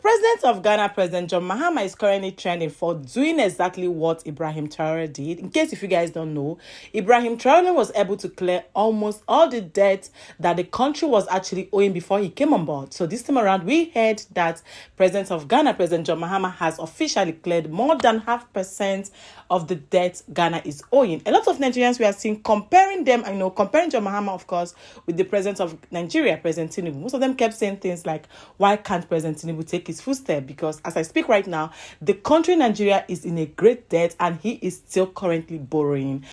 president of Ghana, President Jdmahama, is currently trending for doing exactly what Ibrahim Traore did. In case if you guys don't know, Ibrahim Traore was able to clear almost all the debt that the country was actually owing before he came on board. So this time around, we heard that President of Ghana, President Jdmahama, has officially cleared more than 0.5% of the debt Ghana is owing. A lot of Nigerians we are seeing comparing them, comparing Jdmahama, of course, with the president of Nigeria, President Tinubu. Most of them kept saying things like, why can't President Tinubu take his footstep? Because as I speak right now, the country Nigeria is in a great debt and he is still currently borrowing.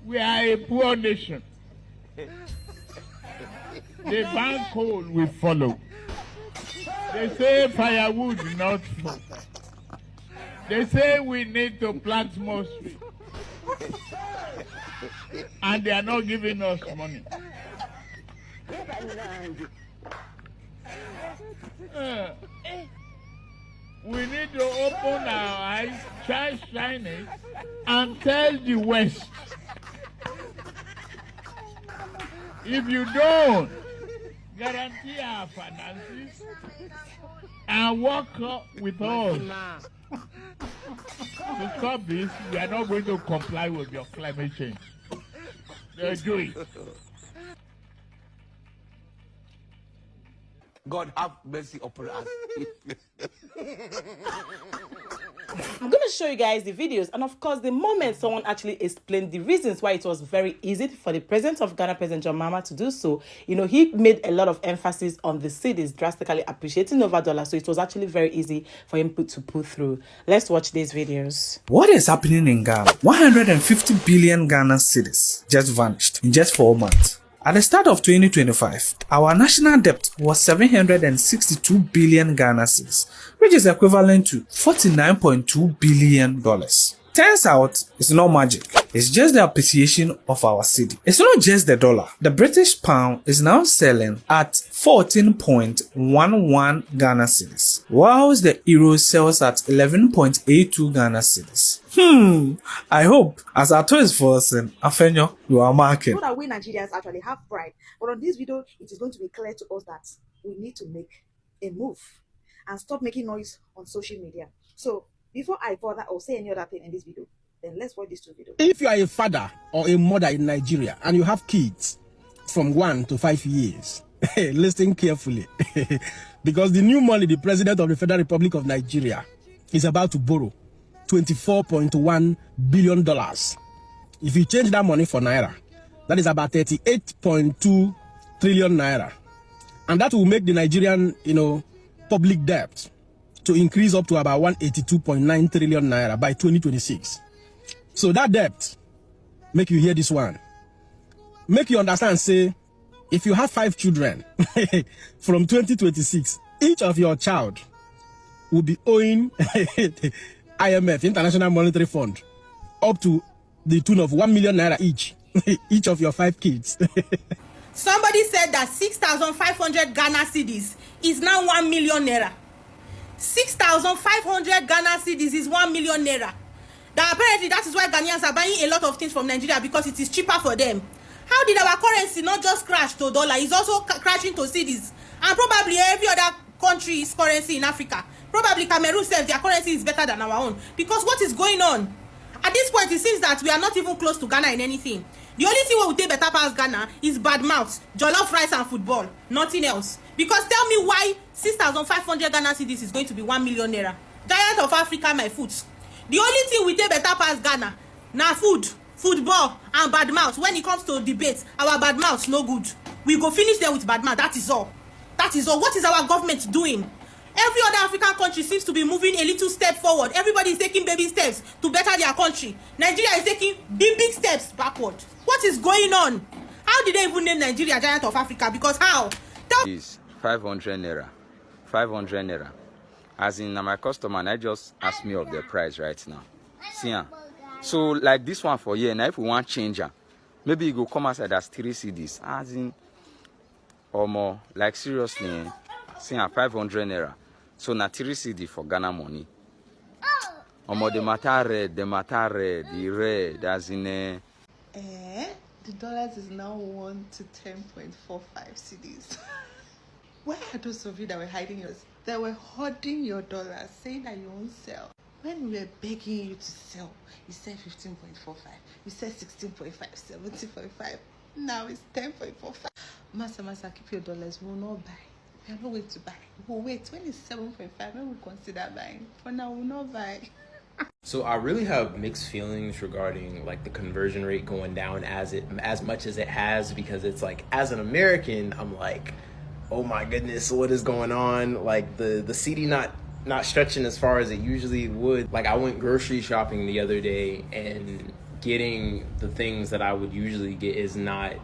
We are a poor nation. The bank coal will follow. They say firewood, not smoke. They say we need to plant more trees. And they are not giving us money. We need to open our eyes, shine it, and tell the West. If you don't guarantee our finances and work with us to stop this, we are not going to comply with your climate change. They're doing. God have mercy upon us. I'm going to show you guys the videos and of course the moment someone actually explained the reasons why it was very easy for the president of Ghana, President Jdmahama, to do so. He made a lot of emphasis on the cedis drastically appreciating over dollars, so it was actually very easy for him to put through. Let's watch these videos. What is happening in Ghana? 150 billion Ghana cedis just vanished in just 4 months. At the start of 2025, our national debt was 762 billion Ghana cedis, which is equivalent to $49.2 billion. Turns out, it's not magic. It's just the appreciation of our cedi. It's not just the dollar. The British pound is now selling at 14.11 Ghana cedis, whilst the euro sells at 11.82 Ghana cedis. I hope, as our tour is forcing, Afenyo, you are marking. So that we Nigerians actually have pride. But on this video, it is going to be clear to us that we need to make a move and stop making noise on social media. So before I further or say any other thing in this video, then let's watch these two videos. If you are a father or a mother in Nigeria and you have kids from 1 to 5 years, listen carefully. Because the new money the President of the Federal Republic of Nigeria is about to borrow, $24.1 billion. If you change that money for naira, that is about 38.2 trillion naira. And that will make the Nigerian, public debt to increase up to about 182.9 trillion naira by 2026. So that debt, make you hear this one, make you understand, say, if you have 5 children, from 2026, each of your child will be owing IMF, International Monetary Fund, up to the tune of 1 million naira each, each of your 5 kids. Somebody said that 6,500 Ghana cedis is now 1 million naira. 6,500 Ghana cedis is 1 million naira. That apparently that is why Ghanaians are buying a lot of things from Nigeria, because it is cheaper for them. How did our currency not just crash to dollar? It's also crashing to cedis. And probably every other country's currency in Africa. Probably Cameroon says their currency is better than our own. Because what is going on? At this point, it seems that we are not even close to Ghana in anything. The only thing we will take better past Ghana is bad mouth, jollof rice and football. Nothing else. Because tell me why 6,500 Ghana cedis is going to be 1 million naira. Giant of Africa, my foot. The only thing we take better past Ghana, na food, football, and bad mouth. When it comes to debate, our bad mouth no good. We go finish them with bad mouth. That is all. That is all. What is our government doing? Every other African country seems to be moving a little step forward. Everybody is taking baby steps to better their country. Nigeria is taking big steps backward. What is going on? How did they even name Nigeria Giant of Africa? Because how? Is 500 naira. 500 naira. As in, my customer, and I just asked me of the price right now. See, so like this one for here, now if we want changer, maybe you go come outside as 3 cedis. As in, or more, like seriously, see, 500 naira. So na 3 cedi for Ghana money. Omo the matter red, the red, as in the dollars is now 1 to 10.45 cedis. Where are those of you that were hiding They were hoarding your dollars, saying that you won't sell. When we were begging you to sell, you said 15.45. You said 16.5, 17.5. Now it's 10.45. Master, keep your dollars. We will not buy. We are not going to buy. We'll wait. When it's 7.5, then we'll consider buying. For now, we'll not buy. So I really have mixed feelings regarding like the conversion rate going down as much as it has, because it's like, as an American, I'm like, oh my goodness, what is going on? Like the CD not stretching as far as it usually would. Like I went grocery shopping the other day, and getting the things that I would usually get it's not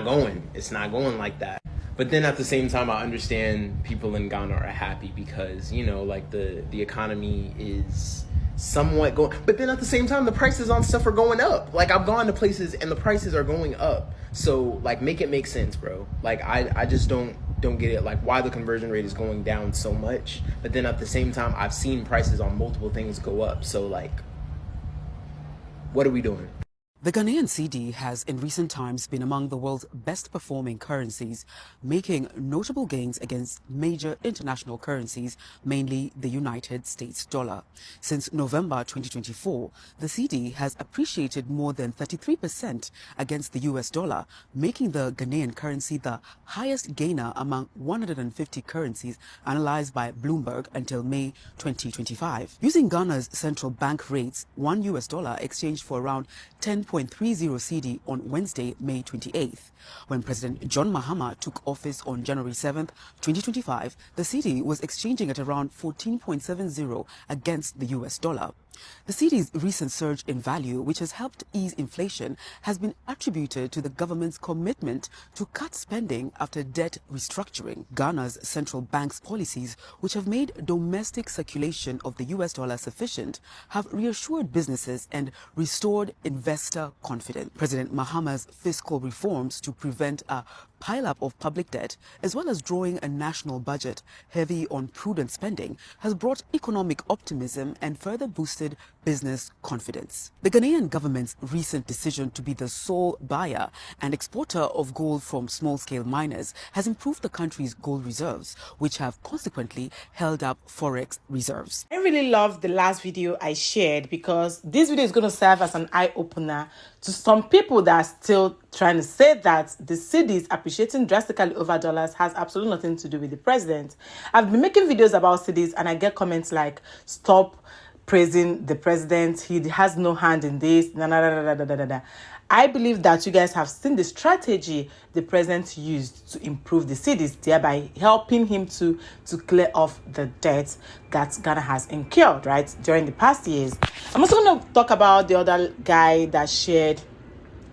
going like that. But then at the same time, I understand people in Ghana are happy because, you know, like the economy is somewhat going. But then at the same time, the prices on stuff are going up. Like I've gone to places and the prices are going up. So like make it make sense, bro. Like I just don't get it, like why the conversion rate is going down so much. But then at the same time, I've seen prices on multiple things go up. So like, what are we doing? The Ghanaian cedi has in recent times been among the world's best performing currencies, making notable gains against major international currencies, mainly the United States dollar. Since November 2024, the cedi has appreciated more than 33% against the US dollar, making the Ghanaian currency the highest gainer among 150 currencies analyzed by Bloomberg until May 2025. Using Ghana's central bank rates, $1 US exchanged for around 10.30 cedi on Wednesday, May 28th. When President Jdmahama took office on January 7th, 2025, the cedi was exchanging at around 14.70 against the US dollar. The cedi's recent surge in value, which has helped ease inflation, has been attributed to the government's commitment to cut spending after debt restructuring. Ghana's central bank's policies, which have made domestic circulation of the US dollar sufficient, have reassured businesses and restored investor confidence. President Mahama's fiscal reforms to prevent a pile-up of public debt, as well as drawing a national budget heavy on prudent spending, has brought economic optimism and further boosted business confidence. The Ghanaian government's recent decision to be the sole buyer and exporter of gold from small-scale miners has improved the country's gold reserves, which have consequently held up forex reserves. I really love the last video I shared because this video is going to serve as an eye-opener to some people that are still trying to say that the cedis appreciating drastically over dollars has absolutely nothing to do with the president. I've been making videos about cedis and I get comments like, stop praising the president, he has no hand in this, I believe that you guys have seen the strategy the president used to improve the cedis, thereby helping him to clear off the debt that Ghana has incurred, right, during the past years. I'm also going to talk about the other guy that shared.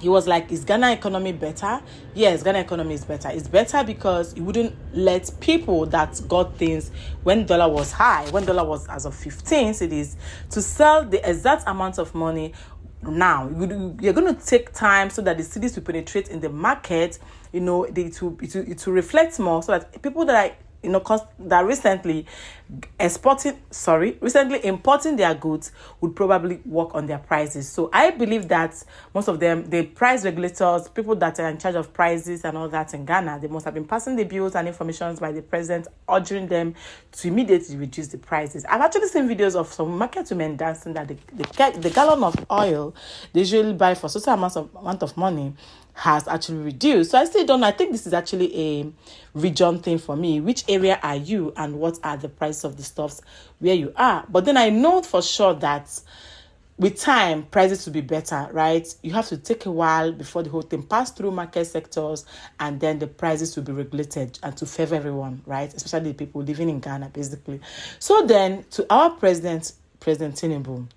He was like, is Ghana economy better? Yes, Ghana economy is better. It's better because you wouldn't let people that got things when dollar was high, when dollar was as of 15 cedis, to sell the exact amount of money now. You're going to take time so that the cedis will penetrate in the market, you know, it will reflect more so that people that are, you know, that recently importing their goods would probably work on their prices. So I believe that most of them, the price regulators, people that are in charge of prices and all that in Ghana, they must have been passing the bills and information by the president, urging them to immediately reduce the prices. I've actually seen videos of some market women dancing that the gallon of oil they usually buy for such amount of money has actually reduced. So I still don't know. I think this is actually a region thing for me. Which area are you and what are the prices of the stuffs where you are? But then I know for sure that with time, prices will be better, right? You have to take a while before the whole thing pass through market sectors and then the prices will be regulated and to favor everyone, right? Especially the people living in Ghana, basically. So then to our President Tinubu,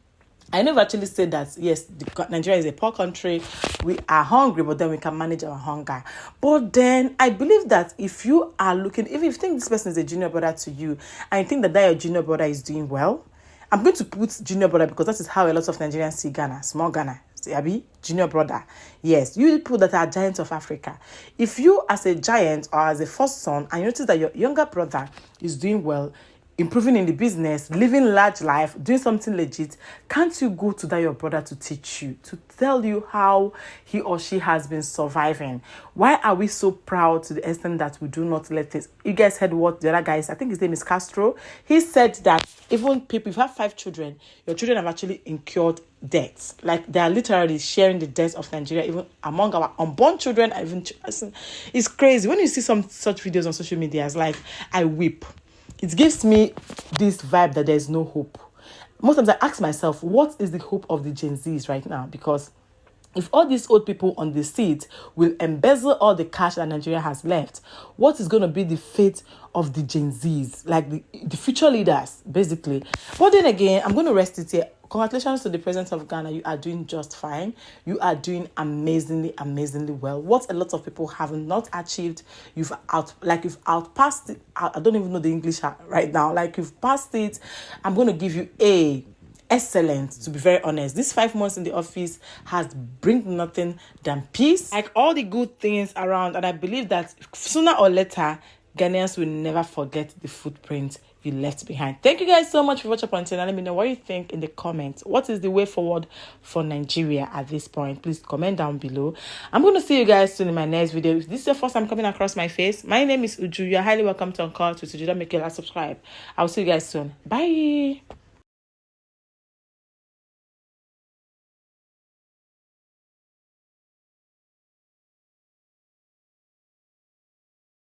I never actually said that, yes, Nigeria is a poor country. We are hungry, but then we can manage our hunger. But then I believe that if you are looking, if you think this person is a junior brother to you, and you think that your junior brother is doing well, I'm going to put junior brother because that is how a lot of Nigerians see Ghana, small Ghana. Abi, junior brother. Yes, you people that are giants of Africa. If you as a giant or as a first son and you notice that your younger brother is doing well, improving in the business, living large life, doing something legit, can't you go to that your brother to teach you, to tell you how he or she has been surviving? Why are we so proud to the extent that we do not let it? You guys heard what the other guys, I think his name is Castro, he said that even people, if you have 5 children, your children have actually incurred debts. Like, they are literally sharing the debts of Nigeria, even among our unborn children. It's crazy. When you see some such videos on social media, it's like, I weep. It gives me this vibe that there's no hope. Most times I ask myself, what is the hope of the Gen Zs right now? Because if all these old people on the seat will embezzle all the cash that Nigeria has left, what is going to be the fate of the Gen Zs, like the future leaders, basically? But then again, I'm going to rest it here. Congratulations to the president of Ghana. You are doing just fine. You are doing amazingly, amazingly well. What a lot of people have not achieved, you've outpassed it. I don't even know the English right now. Like, you've passed it. I'm going to give you a excellent, to be very honest. These 5 months in the office has bring nothing than peace, like all the good things around. And I believe that sooner or later, Ghanaians will never forget the footprint you left behind. Thank you guys so much for watching up until now. Let me know what you think in the comments. What is the way forward for Nigeria at this point? Please comment down below. I'm going to see you guys soon in my next video. If this is the first time coming across my face, my name is Uju. You're highly welcome to Uncut with Jdmahama. Subscribe. I'll see you guys soon. Bye.